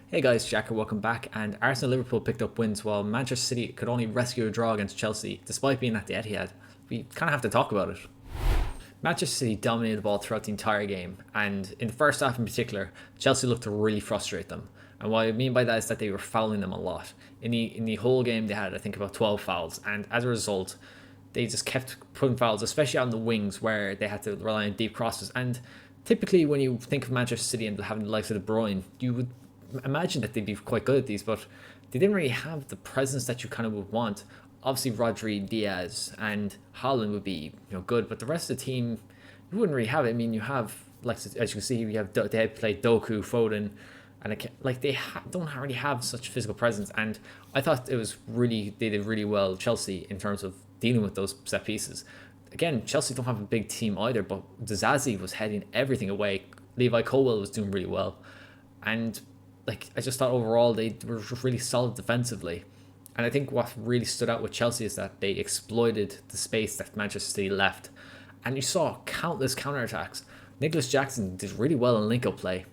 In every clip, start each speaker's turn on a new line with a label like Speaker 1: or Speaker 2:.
Speaker 1: Hey guys, Jack, welcome back. And Arsenal and Liverpool picked up wins while Manchester City could only rescue a draw against Chelsea, despite being at the Etihad. We kind of have to talk about it. Manchester City dominated the ball throughout the entire game, and in the first half in particular, Chelsea looked to really frustrate them. And what I mean by that is that they were fouling them a lot. In the whole game, they had I think about 12 fouls, and as a result, they just kept putting fouls, especially on the wings where they had to rely on deep crosses. And typically, when you think of Manchester City and having the likes of De Bruyne, you would imagine that they'd be quite good at these, but they didn't really have the presence that you kind of would want. Obviously, Rodri, Diaz, and Hojlund would be good, but the rest of the team you wouldn't really have it. I mean, you have like as you can see, you have they had played Doku, Foden, and don't really have such physical presence. And I thought it was really they did really well Chelsea in terms of dealing with those set pieces. Again, Chelsea don't have a big team either, but Zazie was heading everything away. Levi Colwill was doing really well, and I just thought overall they were really solid defensively. And I think what really stood out with Chelsea is that they exploited the space that Manchester City left. And you saw countless counterattacks. Nicholas Jackson did really well in link-up play.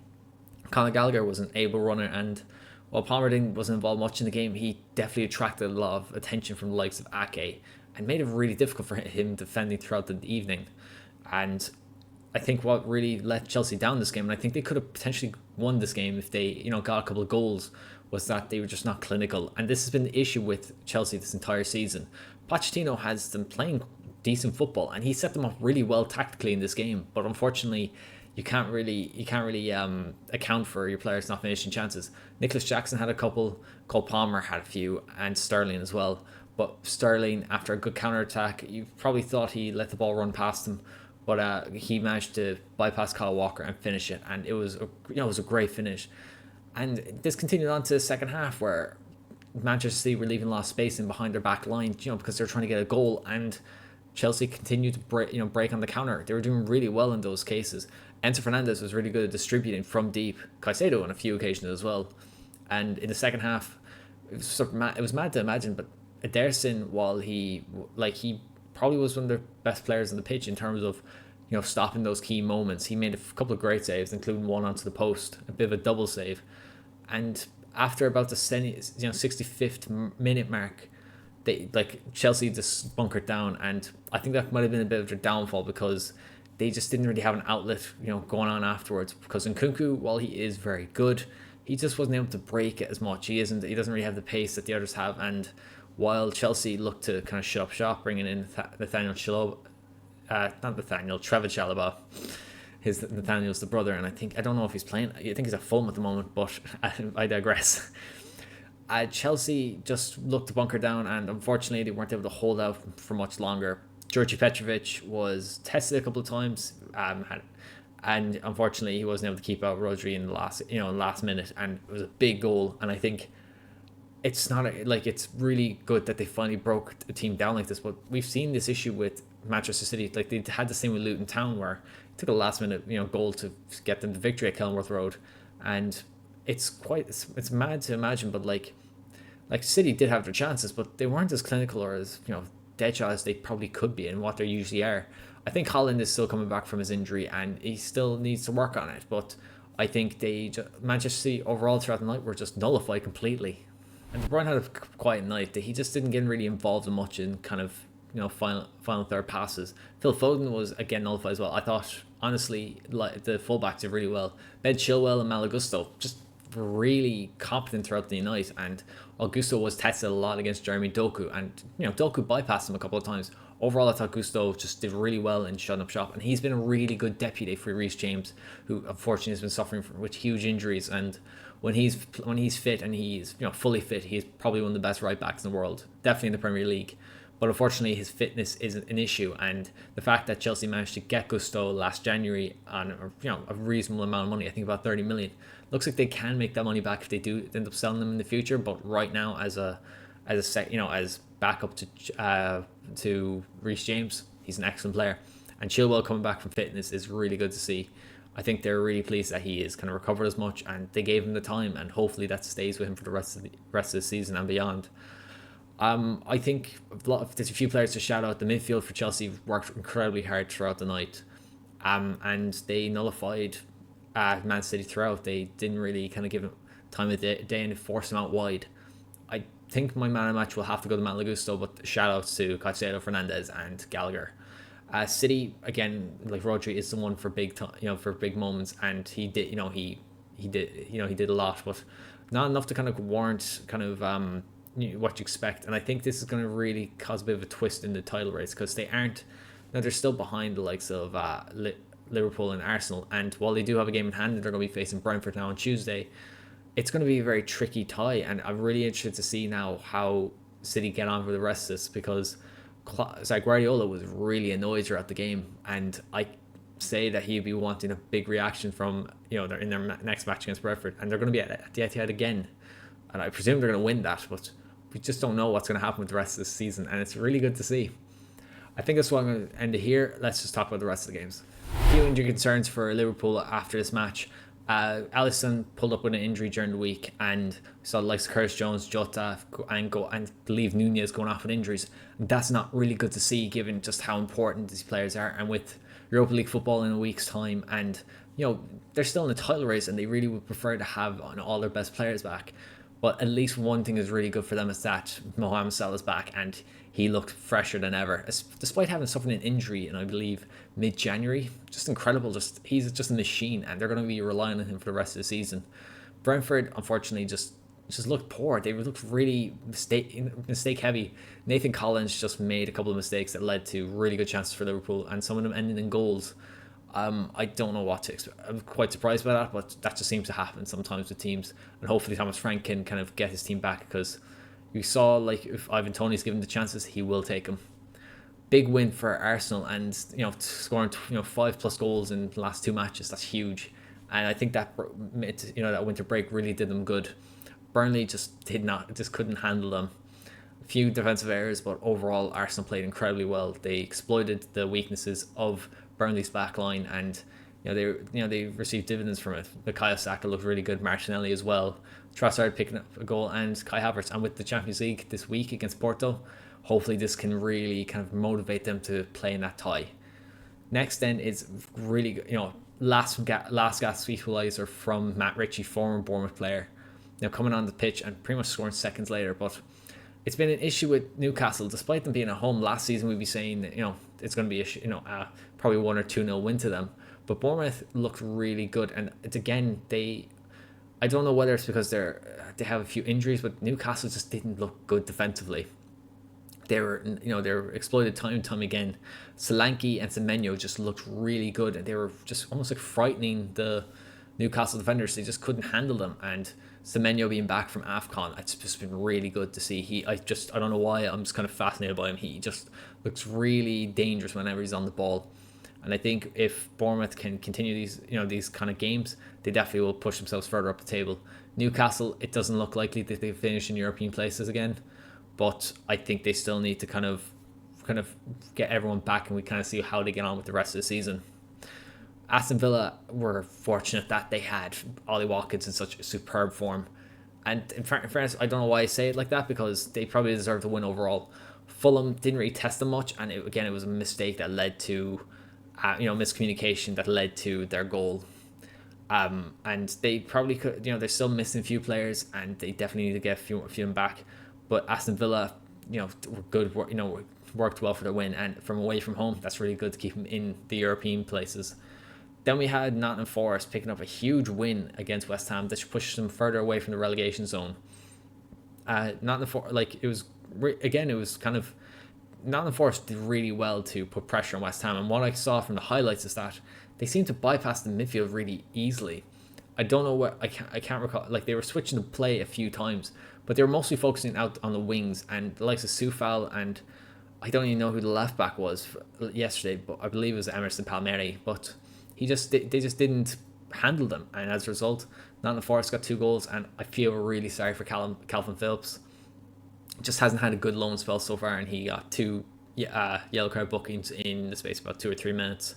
Speaker 1: Conor Gallagher was an able runner, and while Palmer wasn't involved much in the game, he definitely attracted a lot of attention from the likes of Ake and made it really difficult for him defending throughout the evening. And I think what really let Chelsea down this game, and I think they could have potentially won this game if they, got a couple of goals, was that they were just not clinical. And this has been the issue with Chelsea this entire season. Pochettino has them playing decent football, and he set them up really well tactically in this game. But unfortunately, you can't really account for your players not finishing chances. Nicholas Jackson had a couple, Cole Palmer had a few, and Sterling as well. But Sterling, after a good counter attack, you probably thought he let the ball run past him, but he managed to bypass Kyle Walker and finish it, and it was a great finish. And this continued on to the second half where Manchester City were leaving a lot of space in behind their back line, because they're trying to get a goal, and Chelsea continued to break on the counter. They were doing really well in those cases. Enzo Fernandez was really good at distributing from deep. Caicedo on a few occasions as well. And in the second half, it was mad to imagine, but Ederson, while he probably was one of the best players on the pitch in terms of stopping those key moments. He made a couple of great saves, including one onto the post, a bit of a double save. And after about the 65th minute mark, Chelsea just bunkered down, and I think that might have been a bit of their downfall because they just didn't really have an outlet going on afterwards. Because Nkunku, while he is very good, he just wasn't able to break it as much. He doesn't really have the pace that the others have. And while Chelsea looked to kind of shut up shop, bringing in Nathaniel Chalobah, not Nathaniel, Trevor Chalobah. Nathaniel's the brother, and I don't know if he's playing. I think he's at Fulham at the moment, but I digress. Chelsea just looked to bunker down, and unfortunately they weren't able to hold out for much longer. Georgi Petrovic was tested a couple of times, and unfortunately he wasn't able to keep out Rodri in the last minute, and it was a big goal. And I think it's not it's really good that they finally broke a team down like this, but we've seen this issue with Manchester City. Like they had the same with Luton Town, where it took a last minute goal to get them the victory at Kenilworth Road. And it's mad to imagine, but like City did have their chances, but they weren't as clinical or as deadshot as they probably could be and what they usually are. I think Hojlund is still coming back from his injury and he still needs to work on it, but I think Manchester City overall throughout the night were just nullified completely. And De Bruyne had a quiet night. He just didn't get really involved in much in kind of final third passes. Phil Foden was again nullified as well. I thought honestly the fullbacks did really well. Ben Chilwell and Malagusto just really competent throughout the night, and Augusto was tested a lot against Jeremy Doku, and Doku bypassed him a couple of times. Overall, I thought Gusto just did really well in shutting up shop, and he's been a really good deputy for Reece James, who unfortunately has been suffering with huge injuries. And when he's fit and he's fully fit, he's probably one of the best right backs in the world, definitely in the Premier League. But unfortunately, his fitness is an issue, and the fact that Chelsea managed to get Gusto last January on a reasonable amount of money, I think about 30 million, looks like they can make that money back if they do end up selling them in the future. But right now, as backup to Reece James, he's an excellent player, and Chilwell coming back from fitness is really good to see. I think they're really pleased that he is kind of recovered as much, and they gave him the time, and hopefully that stays with him for the rest of the season and beyond. I think there's a few players to shout out. The midfield for Chelsea worked incredibly hard throughout the night, and they nullified Man City throughout. They didn't really kind of give time of day and force him out wide. I think my man of the match will have to go to Malagusto, but shout outs to Caicedo, Fernandez, and Gallagher. City again, like Rodri is someone for big time, for big moments, and he did, he did a lot, but not enough to kind of warrant kind of what you expect. And I think this is going to really cause a bit of a twist in the title race because they aren't. Now they're still behind the likes of Liverpool and Arsenal, and while they do have a game in hand, they're going to be facing Brentford now on Tuesday. It's going to be a very tricky tie, and I'm really interested to see now how City get on for the rest of this because Guardiola was really annoyed throughout the game, and I say that he'd be wanting a big reaction from they're in their next match against Brentford, and they're going to be at the Ethiad again, and I presume they're going to win that, but we just don't know what's going to happen with the rest of this season, and it's really good to see. I think that's why I'm going to end it here. Let's just talk about the rest of the games. A few injury concerns for Liverpool after this match. Alisson pulled up with an injury during the week, and we saw the likes of Curtis Jones, Jota, and believe Nunez going off with injuries. And that's not really good to see, given just how important these players are. And with Europa League football in a week's time, and they're still in the title race, and they really would prefer to have all their best players back. But at least one thing is really good for them is that Mohamed Salah's back, and he looked fresher than ever, despite having suffered an injury in, I believe, mid-January. Just incredible. He's just a machine, and they're going to be relying on him for the rest of the season. Brentford, unfortunately, just looked poor. They looked really mistake heavy. Nathan Collins just made a couple of mistakes that led to really good chances for Liverpool, and some of them ended in goals. I don't know what to expect. I'm quite surprised by that, but that just seems to happen sometimes with teams, and hopefully Thomas Frank can kind of get his team back, because we saw, like, if Ivan Toney's given the chances, he will take them. Big win for Arsenal, and scoring 5+ goals in the last 2 matches. That's huge, and I think that that winter break really did them good. Burnley just couldn't handle them. A few defensive errors, but overall Arsenal played incredibly well. They exploited the weaknesses of Burnley's back line, and they received dividends from it. Bukayo Saka looked really good, Martinelli as well, Trossard picking up a goal, and Kai Havertz. And with the Champions League this week against Porto, hopefully this can really kind of motivate them to play in that tie. Next then is really good, last gasp equaliser from Matt Ritchie, former Bournemouth player, coming on the pitch and pretty much scoring seconds later. But it's been an issue with Newcastle, despite them being at home. Last season we'd be saying that it's going to be probably 1 or 2-0 win to them, but Bournemouth looked really good, and it's again I don't know whether it's because they have a few injuries, but Newcastle just didn't look good defensively. They were exploited time and time again. Solanke and Semenyo just looked really good, and they were just almost like frightening the Newcastle defenders. They just couldn't handle them, and Semenyo being back from AFCON, it's just been really good to see. I don't know why, I'm just kind of fascinated by him. He just looks really dangerous whenever he's on the ball. And I think if Bournemouth can continue these kind of games, they definitely will push themselves further up the table. Newcastle, it doesn't look likely that they finish in European places again, but I think they still need to kind of get everyone back, and we kind of see how they get on with the rest of the season. Aston Villa were fortunate that they had Ollie Watkins in such superb form, and in fairness, I don't know why I say it like that, because they probably deserve the win overall. Fulham didn't really test them much, and it was a mistake that led to miscommunication that led to their goal. And they probably could, they're still missing a few players, and they definitely need to get a few of them back. But Aston Villa, were good, worked well for their win, and from away from home, that's really good to keep them in the European places. Then we had Nottingham Forest picking up a huge win against West Ham that pushed them further away from the relegation zone. Nottingham Forest, Nottingham Forest did really well to put pressure on West Ham, and what I saw from the highlights is that they seemed to bypass the midfield really easily. I don't know what I can't recall. Like, they were switching the play a few times, but they were mostly focusing out on the wings, and the likes of Soufal, and I don't even know who the left back was yesterday, but I believe it was Emerson Palmieri. But they just didn't handle them, and as a result, Nottingham Forest got 2 goals, and I feel really sorry for Calvin Phillips. Just hasn't had a good loan spell so far, and he got 2 yellow card bookings in the space of about 2 or 3 minutes,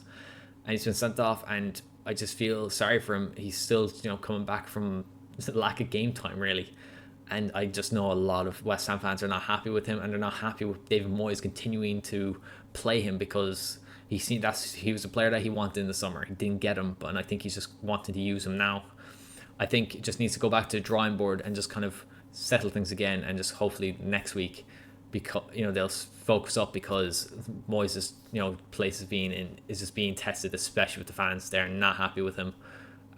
Speaker 1: and he's been sent off, and I just feel sorry for him. He's still coming back from lack of game time, really, and I just know a lot of West Ham fans are not happy with him, and they're not happy with David Moyes continuing to play him, because he was a player that he wanted in the summer. He didn't get him, but I think he's just wanting to use him now. I think it just needs to go back to the drawing board and just kind of settle things again, and just hopefully next week, because they'll focus up, because Moyes' place is just being tested, especially with the fans. They're not happy with him.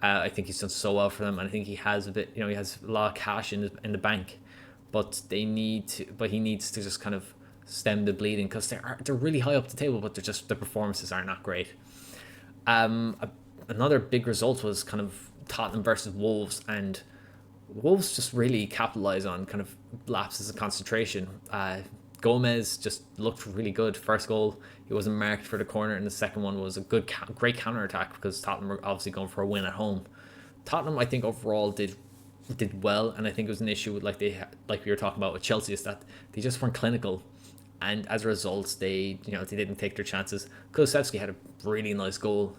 Speaker 1: I think he's done so well for them, and I think he has he has a lot of cash in the bank, but he needs to just kind of stem the bleeding, because they're really high up the table, but the performances are not great. Another big result was kind of Tottenham versus Wolves, and Wolves just really capitalised on kind of lapses of concentration. Gomez just looked really good. First goal, he wasn't marked for the corner, and the second one was a great counter attack, because Tottenham were obviously going for a win at home. Tottenham, I think, overall did well, and I think it was an issue with like we were talking about with Chelsea, is that they just weren't clinical, and as a result, they didn't take their chances. Kulusevski had a really nice goal,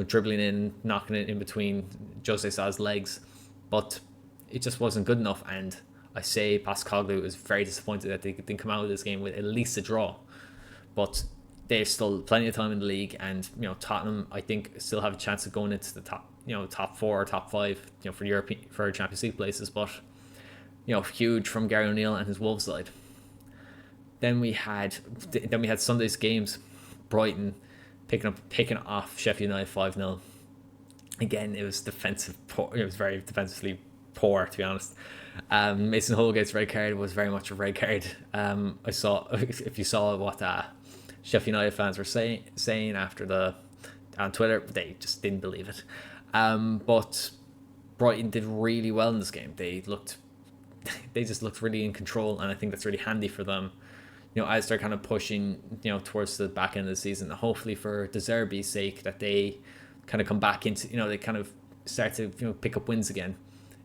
Speaker 1: dribbling in, knocking it in between Jose Sa's legs, but it just wasn't good enough. And I say Pascoglu was very disappointed that they didn't come out of this game with at least a draw, but there's still plenty of time in the league, and Tottenham, I think, still have a chance of going into the top 4 or top 5 for Champions League places. But huge from Gary O'Neill and his Wolves side. Then we had Sunday's games. Brighton picking off Sheffield United 5-0. Again, it was poor. It was very defensively poor, to be honest. Mason Holgate's red card was very much a red card. I saw, if you saw what Sheffield United fans were saying after on Twitter, they just didn't believe it. But Brighton did really well in this game. They just looked really in control, and I think that's really handy for them, as they're kind of pushing, towards the back end of the season. Hopefully for De Zerbi's sake, that they kind of come back into, they kind of start to pick up wins again.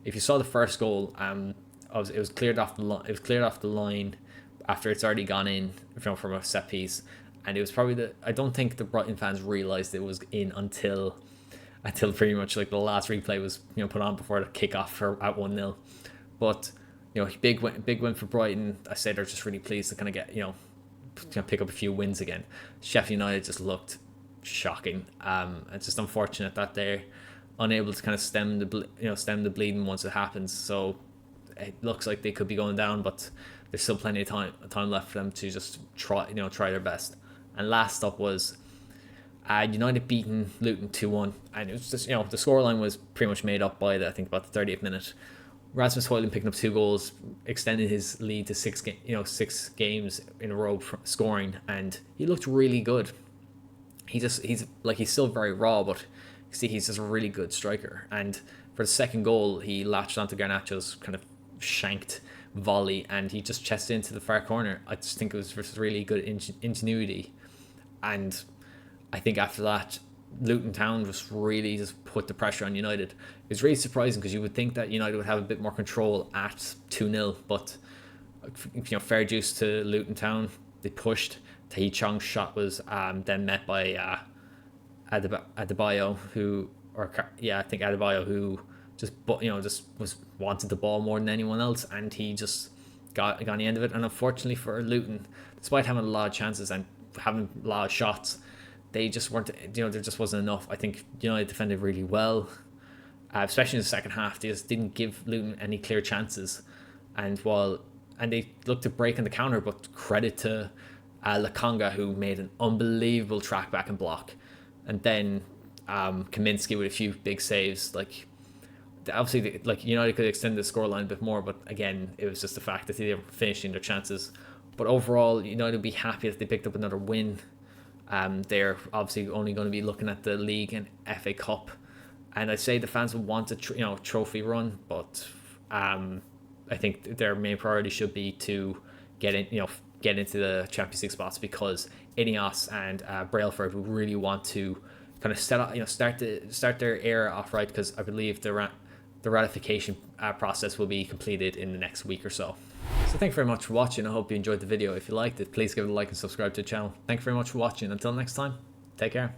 Speaker 1: If you saw the first goal, it was cleared off the line after it's already gone in, from a set piece, and it was probably I don't think the Brighton fans realised it was in until pretty much like the last replay was put on before the kickoff at 1-0. But big win for Brighton. I say they're just really pleased to kind of get pick up a few wins again. Sheffield United just looked shocking. It's just unfortunate that they're unable to kind of stem the bleeding once it happens. So it looks like they could be going down, but there's still plenty of time left for them to just try their best. And last up was United beating Luton 2-1, and it was just the scoreline was pretty much made up by I think about the 30th minute. Rasmus Hojlund picking up 2 goals, extending his lead to 6 games in a row scoring, and he looked really good. He's still very raw, but he's just a really good striker. And for the second goal, he latched onto Garnacho's kind of shanked volley, and he just chested into the far corner. I just think it was just really good ingenuity, and I think after that, Luton Town just really put the pressure on United. It was really surprising, because you would think that United would have a bit more control at 2-0, but fair dues to Luton Town. They pushed. Tahi Chong's shot was then met by Adebayo, who just wanted the ball more than anyone else, and he just got the end of it. And unfortunately for Luton, despite having a lot of chances and having a lot of shots, they just weren't, there just wasn't enough. I think United defended really well, especially in the second half. They just didn't give Luton any clear chances, and they looked to break on the counter, but credit to Lakonga, who made an unbelievable track back and block, and then Kaminsky with a few big saves. Obviously, United could extend the scoreline a bit more, but again, it was just the fact that they were finishing their chances. But overall, United would be happy that they picked up another win. They're obviously only going to be looking at the league and FA Cup, and I'd say the fans would want a trophy run, but I think their main priority should be to get into the Champions League spots, because Ineos and Brailford would really want to kind of start their era off right, because I believe the ratification process will be completed in the next week or so. So thank you very much for watching. I hope you enjoyed the video. If you liked it, please give it a like and subscribe to the channel. Thank you very much for watching. Until next time, take care.